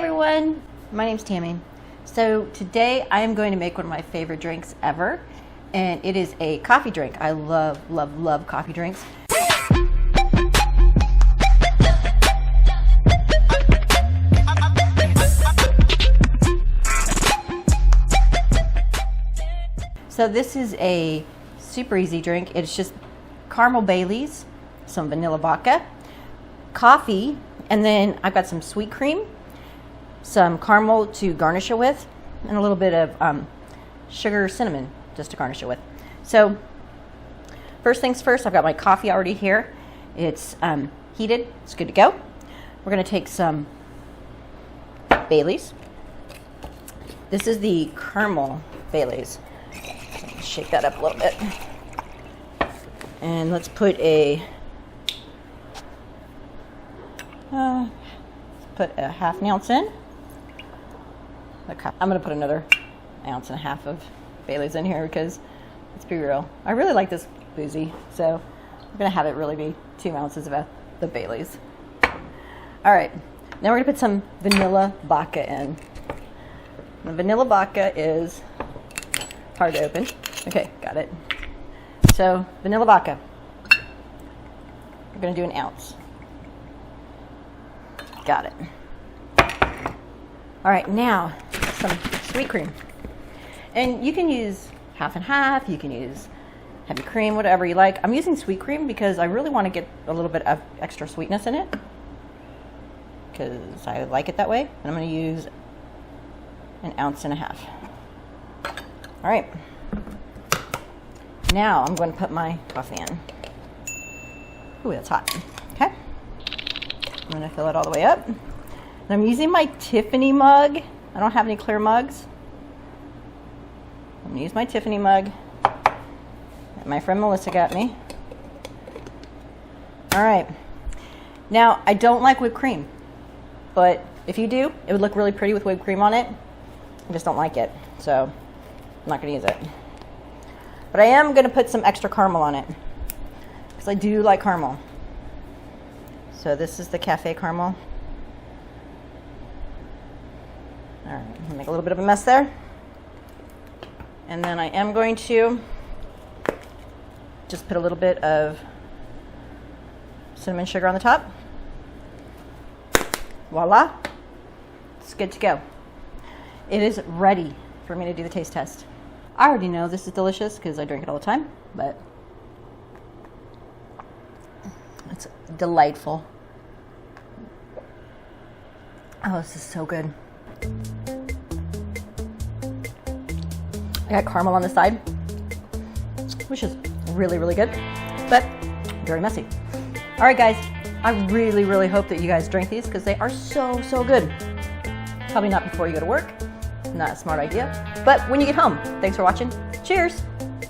everyone, my name's Tammy. So today I am going to make one of my favorite drinks ever, and it is a coffee drink. I love coffee drinks. So this is a super easy drink. It's just caramel Baileys, some vanilla vodka, coffee, and then I've got some sweet cream, some caramel to garnish it with, and a little bit of sugar cinnamon just to garnish it with. So first things first, I've got my coffee already here. It's heated, it's good to go. We're gonna take some Baileys. This is the caramel Baileys. Shake that up a little bit. And let's put a half an ounce in. I'm going to put another ounce and a half of Baileys in here because, let's be real, I really like this boozy, so I'm going to have it really be 2 ounces of the Baileys. All right, now we're going to put some vanilla vodka in. The vanilla vodka is hard to open. Okay, got it. So vanilla vodka, we're going to do an ounce. Got it. All right, now some sweet cream. And you can use half and half, you can use heavy cream, whatever you like. I'm using sweet cream because I really want to get a little bit of extra sweetness in it because I like it that way. And I'm going to use an ounce and a half. All right. Now I'm going to put my coffee in. Ooh, that's hot. Okay. I'm going to fill it all the way up. And I'm using my Tiffany mug. I don't have any clear mugs. I'm going to use my Tiffany mug that my friend Melissa got me. All right. Now, I don't like whipped cream, but if you do, it would look really pretty with whipped cream on it. I just don't like it, so I'm not going to use it. But I am going to put some extra caramel on it because I do like caramel. So this is the cafe caramel. All right, make a little bit of a mess there. And then I am going to just put a little bit of cinnamon sugar on the top. Voila, it's good to go. It is ready for me to do the taste test. I already know this is delicious because I drink it all the time, but it's delightful. Oh, this is so good. I got caramel on the side, which is really good, but very messy. All right, guys, I really hope that you guys drink these because they are so good. Probably not before you go to work. Not a smart idea, but when you get home. Thanks for watching. Cheers.